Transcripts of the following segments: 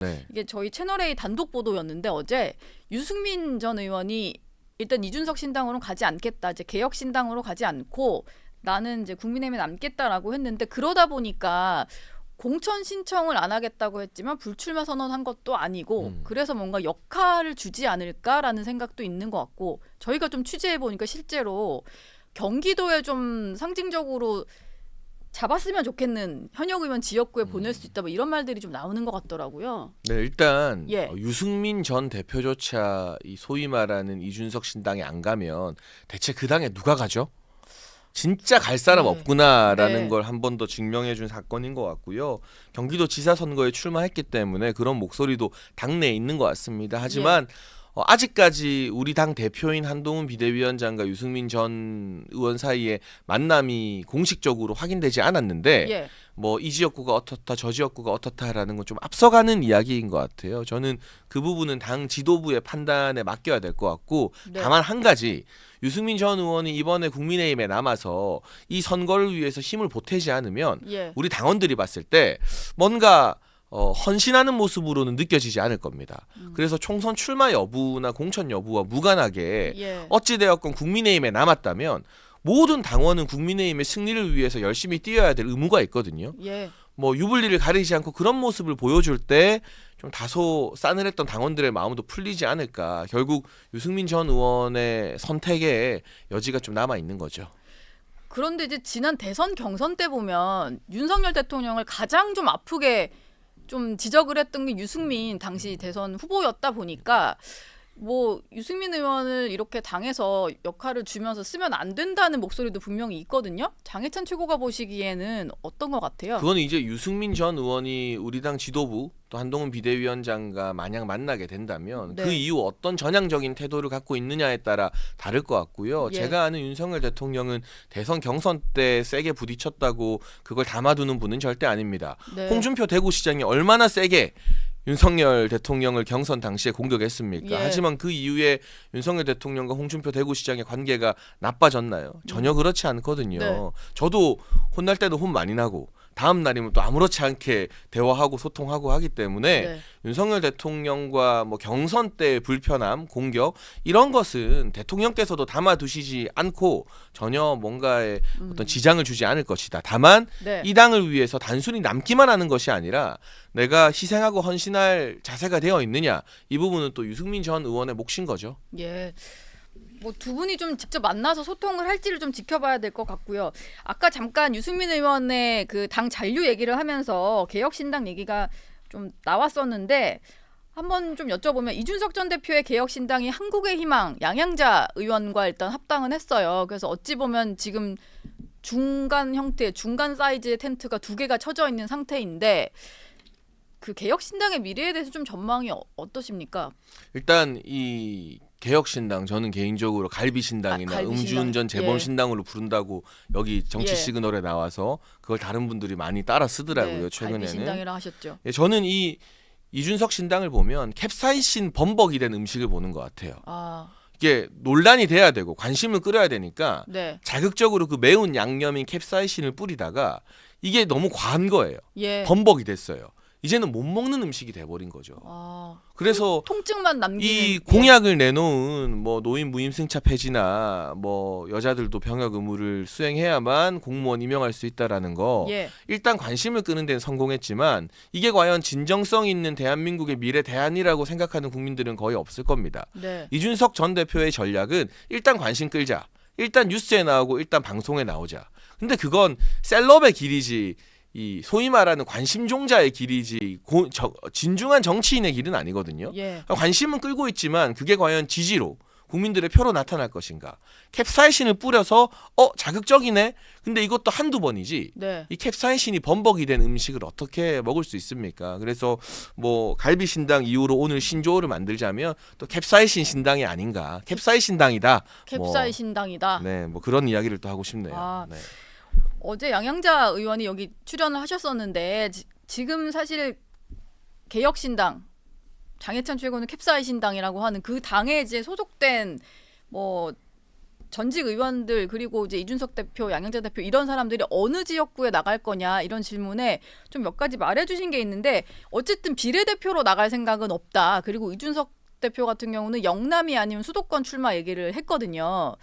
네. 이게 저희 채널A 단독 보도였는데 어제 유승민 전 의원이 일단 이준석 신당으로는 가지 않겠다. 이제 개혁 신당으로 가지 않고 나는 이제 국민의힘에 남겠다라고 했는데 그러다 보니까 공천 신청을 안 하겠다고 했지만 불출마 선언한 것도 아니고 그래서 뭔가 역할을 주지 않을까라는 생각도 있는 것 같고 저희가 좀 취재해 보니까 실제로 경기도에 좀 상징적으로 잡았으면 좋겠는 현역 의원 지역구에 보낼 수 있다 뭐 이런 말들이 좀 나오는 것 같더라고요. 네, 일단 예. 유승민 전 대표조차 이 소위 말하는 이준석 신당에 안 가면 대체 그 당에 누가 가죠? 진짜 갈 사람 네. 없구나라는 네. 걸 한 번 더 증명해준 사건인 것 같고요. 경기도지사 선거에 출마했기 때문에 그런 목소리도 당내에 있는 것 같습니다. 하지만 아직까지 우리 당 대표인 한동훈 비대위원장과 유승민 전 의원 사이에 만남이 공식적으로 확인되지 않았는데 예. 뭐 이 지역구가 어떻다 저 지역구가 어떻다라는 건 좀 앞서가는 이야기인 것 같아요. 저는 그 부분은 당 지도부의 판단에 맡겨야 될 것 같고 네. 다만 한 가지 유승민 전 의원이 이번에 국민의힘에 남아서 이 선거를 위해서 힘을 보태지 않으면 예. 우리 당원들이 봤을 때 뭔가 헌신하는 모습으로는 느껴지지 않을 겁니다. 그래서 총선 출마 여부나 공천 여부와 무관하게 예. 어찌되었건 국민의힘에 남았다면 모든 당원은 국민의힘의 승리를 위해서 열심히 뛰어야 될 의무가 있거든요. 예. 뭐 유불리를 가리지 않고 그런 모습을 보여줄 때 좀 다소 싸늘했던 당원들의 마음도 풀리지 않을까. 결국 유승민 전 의원의 선택에 여지가 좀 남아 있는 거죠. 그런데 이제 지난 대선 경선 때 보면 윤석열 대통령을 가장 좀 아프게 좀 지적을 했던 게 유승민 당시 대선 후보였다 보니까 뭐 유승민 의원을 이렇게 당에서 역할을 주면서 쓰면 안 된다는 목소리도 분명히 있거든요. 장해찬 최고가 보시기에는 어떤 것 같아요? 그건 이제 유승민 전 의원이 우리 당 지도부 또 한동훈 비대위원장과 만약 만나게 된다면 네. 그 이후 어떤 전향적인 태도를 갖고 있느냐에 따라 다를 것 같고요. 예. 제가 아는 윤석열 대통령은 대선 경선 때 세게 부딪혔다고 그걸 담아두는 분은 절대 아닙니다. 네. 홍준표 대구시장이 얼마나 세게 윤석열 대통령을 경선 당시에 공격했습니까? 예. 하지만 그 이후에 윤석열 대통령과 홍준표 대구시장의 관계가 나빠졌나요? 전혀 그렇지 않거든요. 네. 저도 혼날 때도 혼 많이 나고 다음 날이면 또 아무렇지 않게 대화하고 소통하고 하기 때문에 네. 윤석열 대통령과 뭐 경선 때 불편함, 공격 이런 것은 대통령께서도 담아두시지 않고 전혀 뭔가의 어떤 지장을 주지 않을 것이다. 다만 네. 이 당을 위해서 단순히 남기만 하는 것이 아니라 내가 희생하고 헌신할 자세가 되어 있느냐 이 부분은 또 유승민 전 의원의 몫인 거죠. 예. 뭐 두 분이 좀 직접 만나서 소통을 할지를 좀 지켜봐야 될 것 같고요. 아까 잠깐 유승민 의원의 그 당 잔류 얘기를 하면서 개혁신당 얘기가 좀 나왔었는데 한번 좀 여쭤보면 이준석 전 대표의 개혁신당이 한국의 희망 양양자 의원과 일단 합당은 했어요. 그래서 어찌 보면 지금 중간 형태, 중간 사이즈의 텐트가 두 개가 쳐져 있는 상태인데 그 개혁신당의 미래에 대해서 좀 전망이 어떠십니까? 일단 이 개혁신당 저는 개인적으로 갈비신당이나 갈비신당. 음주운전 예. 재범신당으로 부른다고 여기 정치 예. 시그널에 나와서 그걸 다른 분들이 많이 따라 쓰더라고요. 최근에는. 갈비신당이라 하셨죠. 예, 저는 이 이준석 신당을 보면 캡사이신 범벅이 된 음식을 보는 것 같아요. 아, 이게 논란이 돼야 되고 관심을 끌어야 되니까 네. 자극적으로 그 매운 양념인 캡사이신을 뿌리다가 이게 너무 과한 거예요. 예. 범벅이 됐어요. 이제는 못 먹는 음식이 돼버린 거죠. 아, 그래서 통증만 남기는 이 공약을 내놓은 뭐 노인 무임승차 폐지나 뭐 여자들도 병역 의무를 수행해야만 공무원 임명할 수 있다라는 거 예. 일단 관심을 끄는 데는 성공했지만 이게 과연 진정성 있는 대한민국의 미래 대안이라고 생각하는 국민들은 거의 없을 겁니다. 네. 이준석 전 대표의 전략은 일단 관심 끌자. 일단 뉴스에 나오고 일단 방송에 나오자. 근데 그건 셀럽의 길이지 이 소위 말하는 관심종자의 길이지 진중한 정치인의 길은 아니거든요. 예. 관심은 끌고 있지만 그게 과연 지지로 국민들의 표로 나타날 것인가. 캡사이신을 뿌려서 자극적이네. 근데 이것도 한두 번이지. 네. 이 캡사이신이 범벅이 된 음식을 어떻게 먹을 수 있습니까? 그래서 뭐 갈비신당 이후로 오늘 신조어를 만들자면 또 캡사이신 신당이 아닌가. 캡사이신당이다. 캡사이신당이다. 네, 뭐 그런 이야기를 또 하고 싶네요. 아. 네. 어제 양양자 의원이 여기 출연을 하셨었는데 지금 사실 개혁신당 장해찬 최고는 캡사이신당이라고 하는 그 당에 이제 소속된 뭐 전직 의원들 그리고 이제 이준석 대표, 양영자 대표 이런 사람들이 어느 지역구에 나갈 거냐 이런 질문에 좀 몇 가지 말해주신 게 있는데 어쨌든 비례대표로 나갈 생각은 없다. 그리고 이준석 대표 같은 경우는 영남이 아니면 수도권 출마 얘기를 했거든요.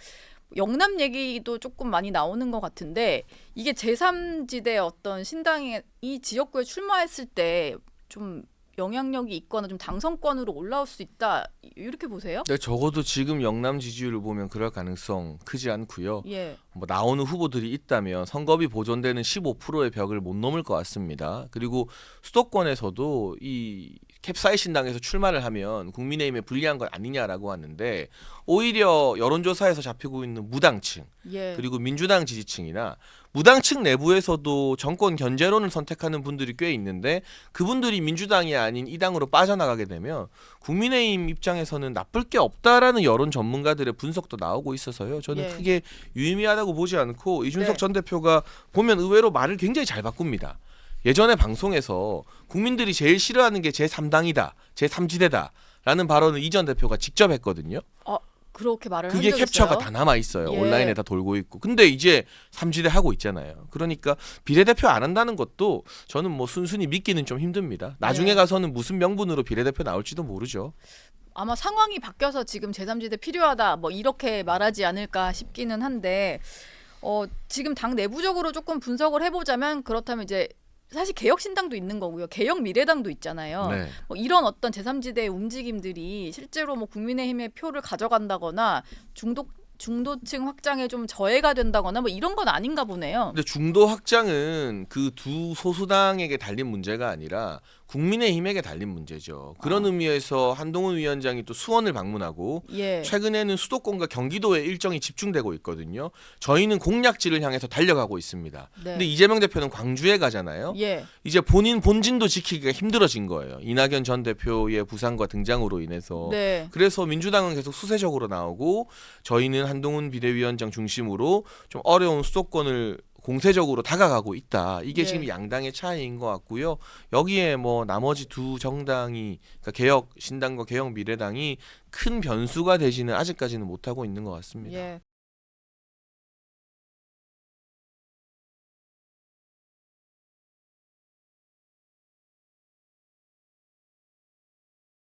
영남 얘기도 조금 많이 나오는 것 같은데 이게 제3지대 어떤 신당이 이 지역구에 출마했을 때 좀 영향력이 있거나 좀 당선권으로 올라올 수 있다 이렇게 보세요? 네, 적어도 지금 영남 지지율을 보면 그럴 가능성 크지 않고요. 예, 뭐 나오는 후보들이 있다면 선거비 보존되는 15%의 벽을 못 넘을 것 같습니다. 그리고 수도권에서도 이 캡사이 신당에서 출마를 하면 국민의힘에 불리한 건 아니냐라고 하는데 오히려 여론조사에서 잡히고 있는 무당층 예, 그리고 민주당 지지층이나 무당층 내부에서도 정권 견제론을 선택하는 분들이 꽤 있는데 그분들이 민주당이 아닌 이 당으로 빠져나가게 되면 국민의힘 입장에서는 나쁠 게 없다라는 여론 전문가들의 분석도 나오고 있어서요. 저는 예. 크게 유의미하다고 보지 않고 이준석 네. 전 대표가 보면 의외로 말을 굉장히 잘 바꿉니다. 예전에 방송에서 국민들이 제일 싫어하는 게 제3당이다, 제3지대다 라는 발언을 이 전 대표가 직접 했거든요. 그렇게 말을 그게 한 적이 캡처가 있어요? 다 남아 있어요. 예. 온라인에 다 돌고 있고. 근데 이제 삼지대 하고 있잖아요. 그러니까 비례대표 안 한다는 것도 저는 뭐 순순히 믿기는 좀 힘듭니다. 나중에 예. 가서는 무슨 명분으로 비례대표 나올지도 모르죠. 아마 상황이 바뀌어서 지금 제3지대 필요하다 뭐 이렇게 말하지 않을까 싶기는 한데 지금 당 내부적으로 조금 분석을 해보자면 그렇다면 이제 사실 개혁신당도 있는 거고요. 개혁미래당도 있잖아요. 네. 뭐 이런 어떤 제3지대의 움직임들이 실제로 뭐 국민의힘의 표를 가져간다거나 중도층 확장에 좀 저해가 된다거나 뭐 이런 건 아닌가 보네요. 근데 중도 확장은 그 두 소수당에게 달린 문제가 아니라 국민의힘에게 달린 문제죠. 그런 의미에서 한동훈 위원장이 또 수원을 방문하고 예. 최근에는 수도권과 경기도에 일정이 집중되고 있거든요. 저희는 공약지를 향해서 달려가고 있습니다. 네. 근데 이재명 대표는 광주에 가잖아요. 예. 이제 본인 본진도 지키기가 힘들어진 거예요. 이낙연 전 대표의 부상과 등장으로 인해서. 네. 그래서 민주당은 계속 수세적으로 나오고 저희는 한동훈 비대위원장 중심으로 좀 어려운 수도권을 공세적으로 다가가고 있다. 이게 예. 지금 양당의 차이인 것 같고요. 여기에 뭐 나머지 두 정당이 그러니까 개혁 신당과 개혁 미래당이 큰 변수가 되지는 아직까지는 못하고 있는 것 같습니다. 예.